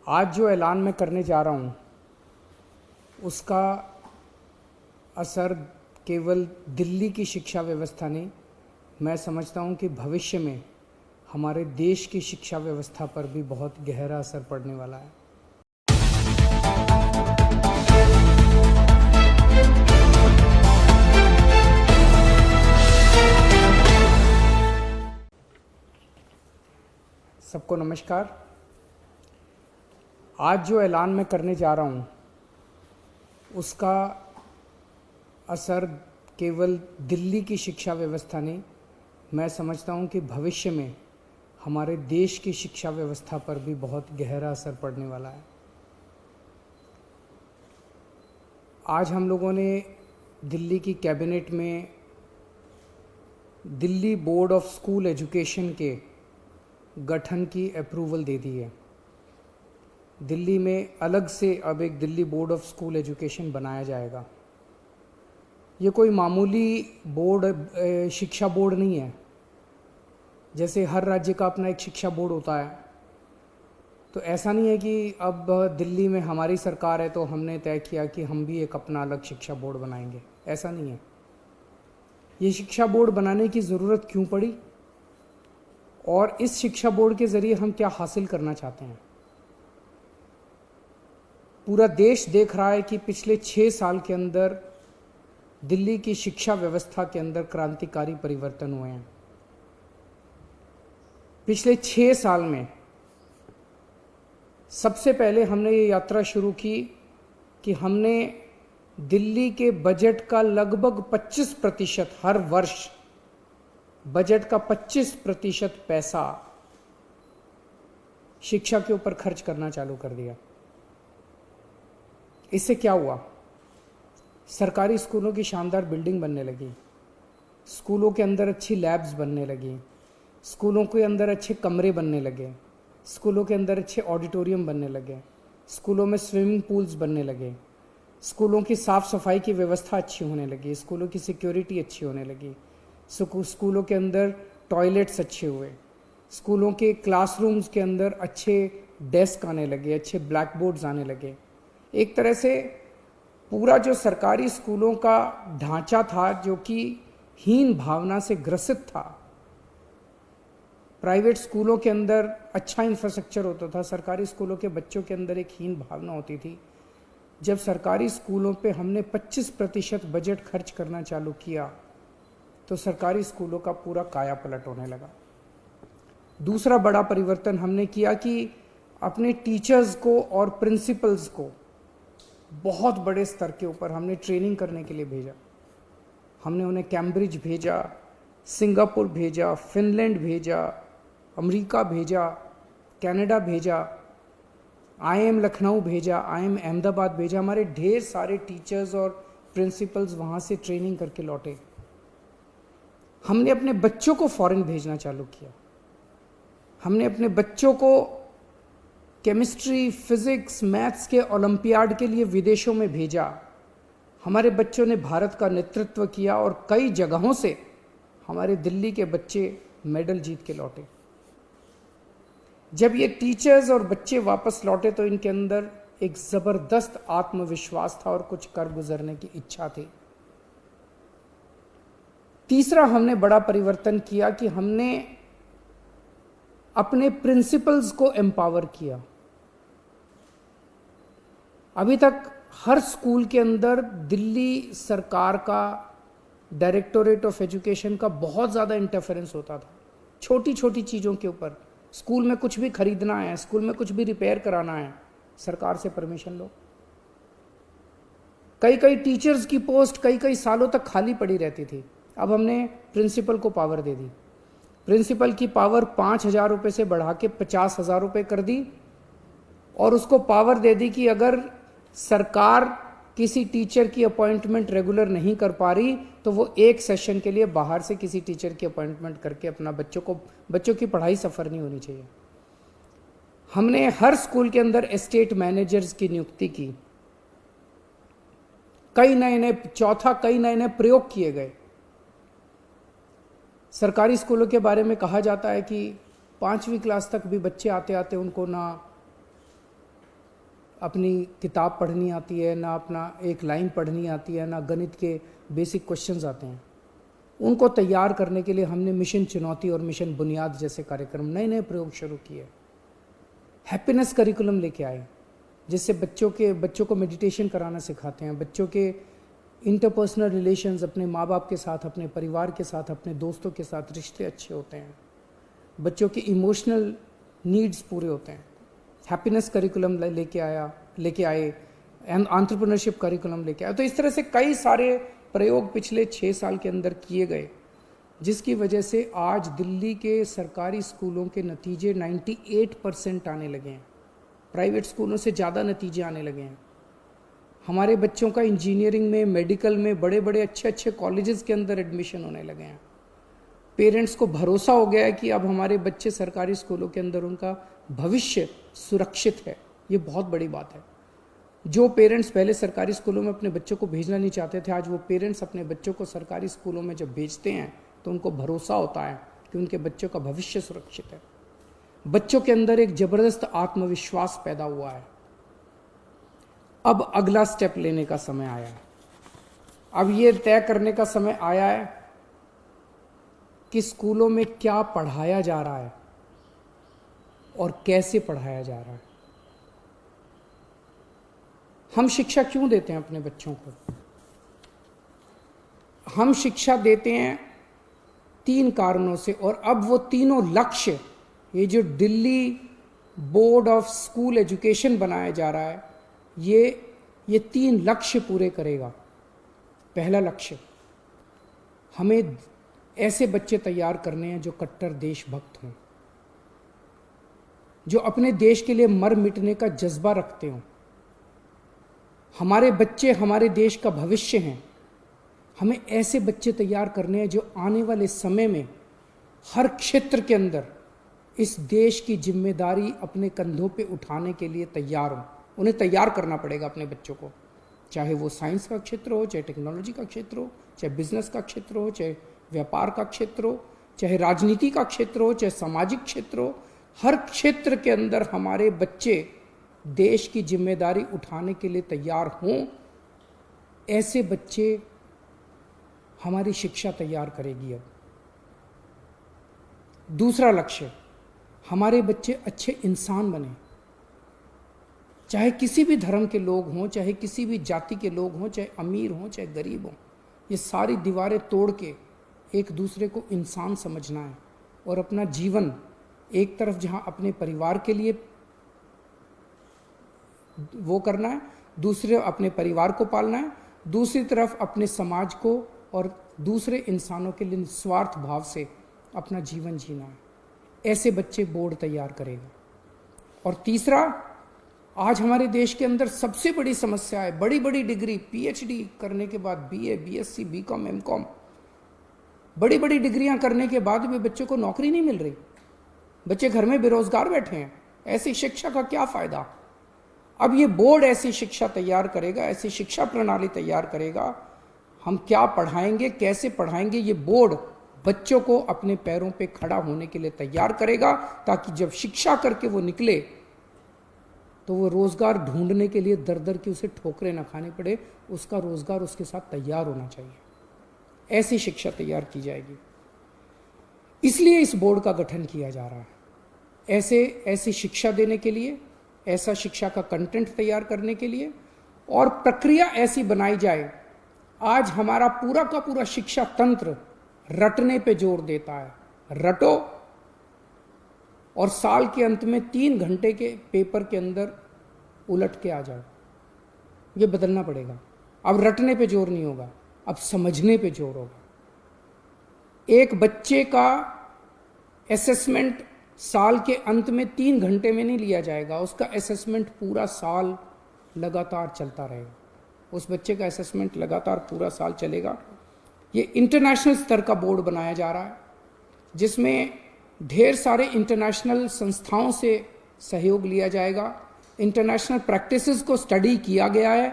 आज जो ऐलान मैं करने जा रहा हूँ उसका असर केवल दिल्ली की शिक्षा व्यवस्था नहीं, मैं समझता हूँ कि भविष्य में हमारे देश की शिक्षा व्यवस्था पर भी बहुत गहरा असर पड़ने वाला है। सबको नमस्कार। आज जो ऐलान मैं करने जा रहा हूँ उसका असर केवल दिल्ली की शिक्षा व्यवस्था नहीं, मैं समझता हूँ कि भविष्य में हमारे देश की शिक्षा व्यवस्था पर भी बहुत गहरा असर पड़ने वाला है। आज हम लोगों ने दिल्ली की कैबिनेट में Delhi board of school education के गठन की अप्रूवल दे दी है। दिल्ली में अलग से अब एक Delhi board of school education बनाया जाएगा। ये कोई मामूली बोर्ड शिक्षा बोर्ड नहीं है। जैसे हर राज्य का अपना एक शिक्षा बोर्ड होता है, तो ऐसा नहीं है कि अब दिल्ली में हमारी सरकार है तो हमने तय किया कि हम भी एक अपना अलग शिक्षा बोर्ड बनाएंगे, ऐसा नहीं है। ये शिक्षा बोर्ड बनाने की ज़रूरत क्यों पड़ी और इस शिक्षा बोर्ड के ज़रिए हम क्या हासिल करना चाहते हैं? पूरा देश देख रहा है कि पिछले 6 साल के अंदर दिल्ली की शिक्षा व्यवस्था के अंदर क्रांतिकारी परिवर्तन हुए हैं। पिछले 6 साल में सबसे पहले हमने ये यात्रा शुरू की कि हमने दिल्ली के बजट का लगभग 25% हर वर्ष बजट का 25% पैसा शिक्षा के ऊपर खर्च करना चालू कर दिया। इससे क्या हुआ? सरकारी स्कूलों की शानदार बिल्डिंग बनने लगी, स्कूलों के अंदर अच्छी लैब्स बनने लगी, स्कूलों के अंदर अच्छे कमरे बनने लगे, स्कूलों के अंदर अच्छे ऑडिटोरियम बनने लगे, स्कूलों में स्विमिंग पूल्स बनने लगे, स्कूलों की साफ़ सफाई की व्यवस्था अच्छी होने लगी, स्कूलों की सिक्योरिटी अच्छी होने लगी, स्कूलों के अंदर टॉयलेट्स अच्छे हुए, स्कूलों के क्लासरूम्स के अंदर अच्छे डेस्क आने लगे, अच्छे ब्लैक बोर्ड्स आने लगे। एक तरह से पूरा जो सरकारी स्कूलों का ढांचा था जो कि हीन भावना से ग्रसित था, प्राइवेट स्कूलों के अंदर अच्छा इंफ्रास्ट्रक्चर होता था, सरकारी स्कूलों के बच्चों के अंदर एक हीन भावना होती थी। जब सरकारी स्कूलों पे हमने 25% बजट खर्च करना चालू किया तो सरकारी स्कूलों का पूरा काया पलट होने लगा। दूसरा बड़ा परिवर्तन हमने किया कि अपने टीचर्स को और प्रिंसिपल्स को बहुत बड़े स्तर के ऊपर हमने ट्रेनिंग करने के लिए भेजा। हमने उन्हें कैम्ब्रिज भेजा, सिंगापुर भेजा, फिनलैंड भेजा, अमेरिका भेजा, कनाडा भेजा, IIM लखनऊ भेजा, IIM अहमदाबाद भेजा। हमारे ढेर सारे टीचर्स और प्रिंसिपल्स वहाँ से ट्रेनिंग करके लौटे। हमने अपने बच्चों को फॉरेन भेजना चालू किया। हमने अपने बच्चों को केमिस्ट्री, फिजिक्स, मैथ्स के ओलंपियाड के लिए विदेशों में भेजा। हमारे बच्चों ने भारत का नेतृत्व किया और कई जगहों से हमारे दिल्ली के बच्चे मेडल जीत के लौटे। जब ये टीचर्स और बच्चे वापस लौटे तो इनके अंदर एक ज़बरदस्त आत्मविश्वास था और कुछ कर गुजरने की इच्छा थी। तीसरा हमने बड़ा परिवर्तन किया कि हमने अपने प्रिंसिपल्स को एम्पावर किया। अभी तक हर स्कूल के अंदर दिल्ली सरकार का डायरेक्टोरेट ऑफ एजुकेशन का बहुत ज़्यादा इंटरफेरेंस होता था, छोटी छोटी चीज़ों के ऊपर। स्कूल में कुछ भी खरीदना है, स्कूल में कुछ भी रिपेयर कराना है, सरकार से परमिशन लो। कई कई टीचर्स की पोस्ट कई सालों तक खाली पड़ी रहती थी। अब हमने प्रिंसिपल को पावर दे दी। प्रिंसिपल की पावर 5,000 रुपये से बढ़ा के 50,000 रुपये कर दी और उसको पावर दे दी कि अगर सरकार किसी टीचर की अपॉइंटमेंट रेगुलर नहीं कर पा रही तो वो एक सेशन के लिए बाहर से किसी टीचर की अपॉइंटमेंट करके अपना बच्चों की पढ़ाई सफ़र नहीं होनी चाहिए। हमने हर स्कूल के अंदर एस्टेट मैनेजर्स की नियुक्ति की। कई नए नए प्रयोग किए गए। सरकारी स्कूलों के बारे में कहा जाता है कि 5वीं क्लास तक भी बच्चे आते आते उनको ना अपनी किताब पढ़नी आती है, ना अपना एक लाइन पढ़नी आती है, ना गणित के बेसिक क्वेश्चंस आते हैं। उनको तैयार करने के लिए हमने मिशन चुनौती और मिशन बुनियाद जैसे कार्यक्रम, नए नए प्रयोग शुरू किए। हैप्पीनेस करिकुलम लेके आए, जिससे बच्चों को मेडिटेशन कराना सिखाते हैं, बच्चों के इंटरपर्सनल रिलेशंस अपने माँ बाप के साथ, अपने परिवार के साथ, अपने दोस्तों के साथ रिश्ते अच्छे होते हैं, बच्चों के इमोशनल नीड्स पूरे होते हैं। हैप्पीनेस करिकुलम लेके आए, एंटरप्रेन्योरशिप करिकुलम लेके आए। तो इस तरह से कई सारे प्रयोग पिछले 6 साल के अंदर किए गए, जिसकी वजह से आज दिल्ली के सरकारी स्कूलों के नतीजे 98% आने लगे हैं। प्राइवेट स्कूलों से ज़्यादा नतीजे आने लगे हैं। हमारे बच्चों का इंजीनियरिंग में, मेडिकल में, बड़े बड़े अच्छे अच्छे कॉलेजेस के अंदर एडमिशन होने लगे हैं। पेरेंट्स को भरोसा हो गया है कि अब हमारे बच्चे सरकारी स्कूलों के अंदर, उनका भविष्य सुरक्षित है। ये बहुत बड़ी बात है। जो पेरेंट्स पहले सरकारी स्कूलों में अपने बच्चों को भेजना नहीं चाहते थे, आज वो पेरेंट्स अपने बच्चों को सरकारी स्कूलों में जब भेजते हैं तो उनको भरोसा होता है कि उनके बच्चों का भविष्य सुरक्षित है। बच्चों के अंदर एक जबरदस्त आत्मविश्वास पैदा हुआ है। अब अगला स्टेप लेने का समय आया है। अब ये तय करने का समय आया है कि स्कूलों में क्या पढ़ाया जा रहा है और कैसे पढ़ाया जा रहा है। हम शिक्षा क्यों देते हैं अपने बच्चों को? हम शिक्षा देते हैं 3 कारणों से, और अब वो तीनों लक्ष्य, ये जो Delhi board of school education बनाया जा रहा है, ये 3 लक्ष्य पूरे करेगा। पहला लक्ष्य, हमें ऐसे बच्चे तैयार करने हैं जो कट्टर देशभक्त हों, जो अपने देश के लिए मर मिटने का जज्बा रखते हों। हमारे बच्चे हमारे देश का भविष्य हैं। हमें ऐसे बच्चे तैयार करने हैं जो आने वाले समय में हर क्षेत्र के अंदर इस देश की जिम्मेदारी अपने कंधों पे उठाने के लिए तैयार हों। उन्हें तैयार करना पड़ेगा अपने बच्चों को, चाहे वो साइंस का क्षेत्र हो, चाहे टेक्नोलॉजी का क्षेत्र हो, चाहे बिजनेस का क्षेत्र हो, चाहे व्यापार का क्षेत्र हो, चाहे राजनीति का क्षेत्र हो, चाहे सामाजिक क्षेत्र हो। हर क्षेत्र के अंदर हमारे बच्चे देश की जिम्मेदारी उठाने के लिए तैयार हों। ऐसे बच्चे हमारी शिक्षा तैयार करेगी। अब दूसरा लक्ष्य, हमारे बच्चे अच्छे इंसान बने, चाहे किसी भी धर्म के लोग हों, चाहे किसी भी जाति के लोग हों, चाहे अमीर हों, चाहे गरीब हों। ये सारी दीवारें तोड़ के एक दूसरे को इंसान समझना है और अपना जीवन एक तरफ जहां अपने परिवार के लिए वो करना है, दूसरे अपने परिवार को पालना है, दूसरी तरफ अपने समाज को और दूसरे इंसानों के लिए निस्वार्थ भाव से अपना जीवन जीना है। ऐसे बच्चे बोर्ड तैयार करेगा। और तीसरा, आज हमारे देश के अंदर सबसे बड़ी समस्या है, बड़ी बड़ी डिग्री, पीएचडी करने के बाद, बीए, बीएससी, बीकॉम, एमकॉम, बड़ी बड़ी डिग्रियां करने के बाद भी बच्चों को नौकरी नहीं मिल रही। बच्चे घर में बेरोजगार बैठे हैं। ऐसी शिक्षा का क्या फायदा? अब ये बोर्ड ऐसी शिक्षा तैयार करेगा, ऐसी शिक्षा प्रणाली तैयार करेगा। हम क्या पढ़ाएंगे, कैसे पढ़ाएंगे, ये बोर्ड बच्चों को अपने पैरों पे खड़ा होने के लिए तैयार करेगा, ताकि जब शिक्षा करके वो निकले तो वो रोजगार ढूंढने के लिए दर दर की उसे ठोकरें ना खानी पड़े। उसका रोजगार उसके साथ तैयार होना चाहिए। ऐसी शिक्षा तैयार की जाएगी। इसलिए इस बोर्ड का गठन किया जा रहा है, ऐसी शिक्षा देने के लिए, ऐसा शिक्षा का कंटेंट तैयार करने के लिए, और प्रक्रिया ऐसी बनाई जाए। आज हमारा पूरा का पूरा शिक्षा तंत्र रटने पे जोर देता है। रटो और साल के अंत में 3 घंटे के पेपर के अंदर उलट के आ जाओ। ये बदलना पड़ेगा। अब रटने पे जोर नहीं होगा, अब समझने पे जोर होगा। एक बच्चे का असेसमेंट साल के अंत में 3 घंटे में नहीं लिया जाएगा। उसका असेसमेंट पूरा साल लगातार चलता रहेगा। उस बच्चे का असेसमेंट लगातार पूरा साल चलेगा। ये इंटरनेशनल स्तर का बोर्ड बनाया जा रहा है, जिसमें ढेर सारे इंटरनेशनल संस्थाओं से सहयोग लिया जाएगा। इंटरनेशनल प्रैक्टिसेस को स्टडी किया गया है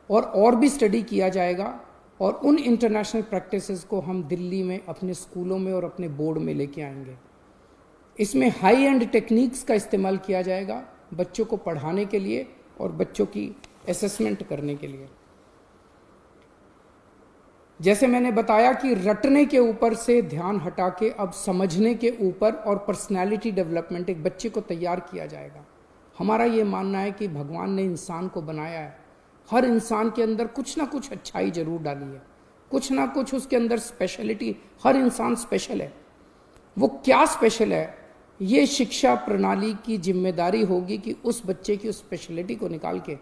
और भी स्टडी किया जाएगा, और उन इंटरनेशनल प्रैक्टिसेस को हम दिल्ली में अपने स्कूलों में और अपने बोर्ड में लेके आएंगे। इसमें हाई एंड टेक्निक्स का इस्तेमाल किया जाएगा बच्चों को पढ़ाने के लिए, और बच्चों की असेसमेंट करने के लिए। जैसे मैंने बताया कि रटने के ऊपर से ध्यान हटा के अब समझने के ऊपर और पर्सनैलिटी डेवलपमेंट, एक बच्चे को तैयार किया जाएगा। हमारा ये मानना है कि भगवान ने इंसान को बनाया है, हर इंसान के अंदर कुछ ना कुछ अच्छाई जरूर डाली है, कुछ ना कुछ उसके अंदर स्पेशलिटी, हर इंसान स्पेशल है। वो क्या स्पेशल है, ये शिक्षा प्रणाली की जिम्मेदारी होगी कि उस बच्चे की उस स्पेशलिटी को निकाल के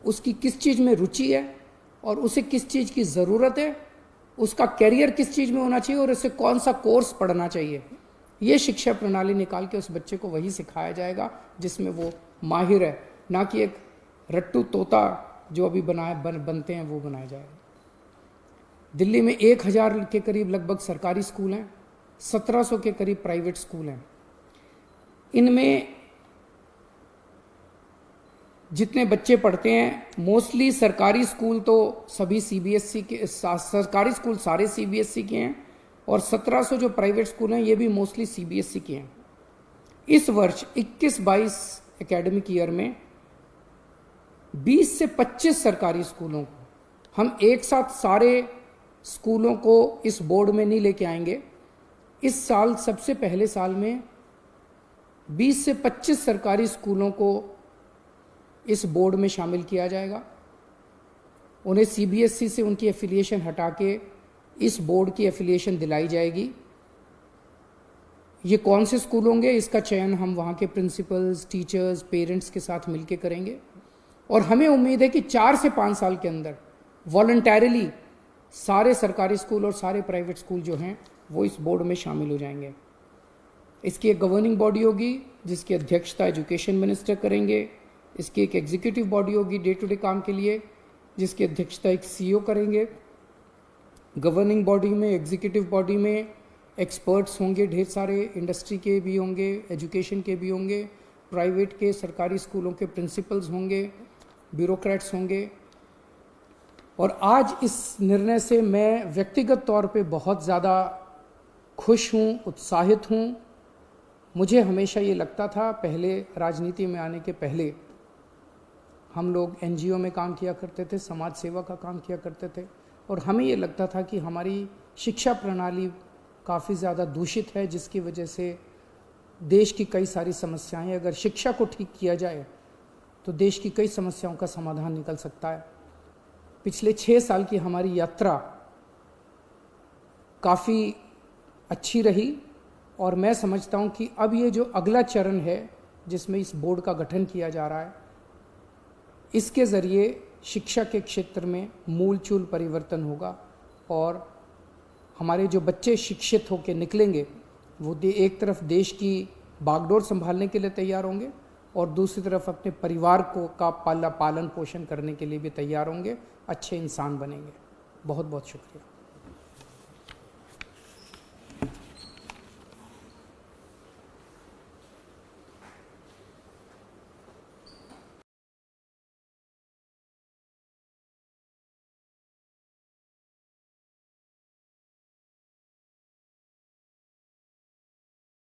उसकी किस चीज़ में रुचि है और उसे किस चीज़ की ज़रूरत है, उसका कैरियर किस चीज़ में होना चाहिए और उसे कौन सा कोर्स पढ़ना चाहिए, ये शिक्षा प्रणाली निकाल के उस बच्चे को वही सिखाया जाएगा जिसमें वो माहिर है, ना कि एक रट्टू तोता जो अभी बनते हैं वो बनाया जाएगा। दिल्ली में 1000 के करीब लगभग सरकारी स्कूल हैं, 1700 के करीब प्राइवेट स्कूल हैं। इनमें जितने बच्चे पढ़ते हैं मोस्टली सरकारी स्कूल तो सभी सीबीएसई के, सरकारी स्कूल सारे सीबीएसई के हैं और 1700 जो प्राइवेट स्कूल हैं ये भी मोस्टली सीबीएसई के हैं। इस वर्ष 21-22 एकेडमिक ईयर में 20 से 25 सरकारी स्कूलों को हम एक साथ सारे स्कूलों को इस बोर्ड में नहीं लेके आएंगे। इस साल सबसे पहले साल में 20 से 25 सरकारी स्कूलों को इस बोर्ड में शामिल किया जाएगा। उन्हें सीबीएसई से उनकी एफिलिएशन हटा के इस बोर्ड की एफिलिएशन दिलाई जाएगी। ये कौन से स्कूल होंगे, इसका चयन हम वहाँ के प्रिंसिपल्स, टीचर्स, पेरेंट्स के साथ मिलकर करेंगे और हमें उम्मीद है कि 4 से 5 साल के अंदर वॉलंटैरिली सारे सरकारी स्कूल और सारे प्राइवेट स्कूल जो हैं वो इस बोर्ड में शामिल हो जाएंगे। इसकी एक गवर्निंग बॉडी होगी जिसकी अध्यक्षता एजुकेशन मिनिस्टर करेंगे। इसकी एक एग्जीक्यूटिव बॉडी होगी डे टू डे काम के लिए जिसकी अध्यक्षता एक सीईओ करेंगे। गवर्निंग बॉडी में, एग्जीक्यूटिव बॉडी में एक्सपर्ट्स होंगे, ढेर सारे इंडस्ट्री के भी होंगे, एजुकेशन के भी होंगे, प्राइवेट के, सरकारी स्कूलों के प्रिंसिपल्स होंगे, ब्यूरोक्रेट्स होंगे। और आज इस निर्णय से मैं व्यक्तिगत तौर पे बहुत ज़्यादा खुश हूँ, उत्साहित हूँ। मुझे हमेशा ये लगता था, पहले राजनीति में आने के पहले हम लोग एनजीओ में काम किया करते थे, समाज सेवा का काम किया करते थे और हमें ये लगता था कि हमारी शिक्षा प्रणाली काफ़ी ज़्यादा दूषित है जिसकी वजह से देश की कई सारी समस्याएं, अगर शिक्षा को ठीक किया जाए तो देश की कई समस्याओं का समाधान निकल सकता है। पिछले 6 साल की हमारी यात्रा काफ़ी अच्छी रही और मैं समझता हूँ कि अब ये जो अगला चरण है जिसमें इस बोर्ड का गठन किया जा रहा है, इसके ज़रिए शिक्षा के क्षेत्र में मूलचूल परिवर्तन होगा और हमारे जो बच्चे शिक्षित होकर निकलेंगे वो एक तरफ देश की बागडोर संभालने के लिए तैयार होंगे और दूसरी तरफ अपने परिवार को का पालन पोषण करने के लिए भी तैयार होंगे, अच्छे इंसान बनेंगे। बहुत बहुत शुक्रिया।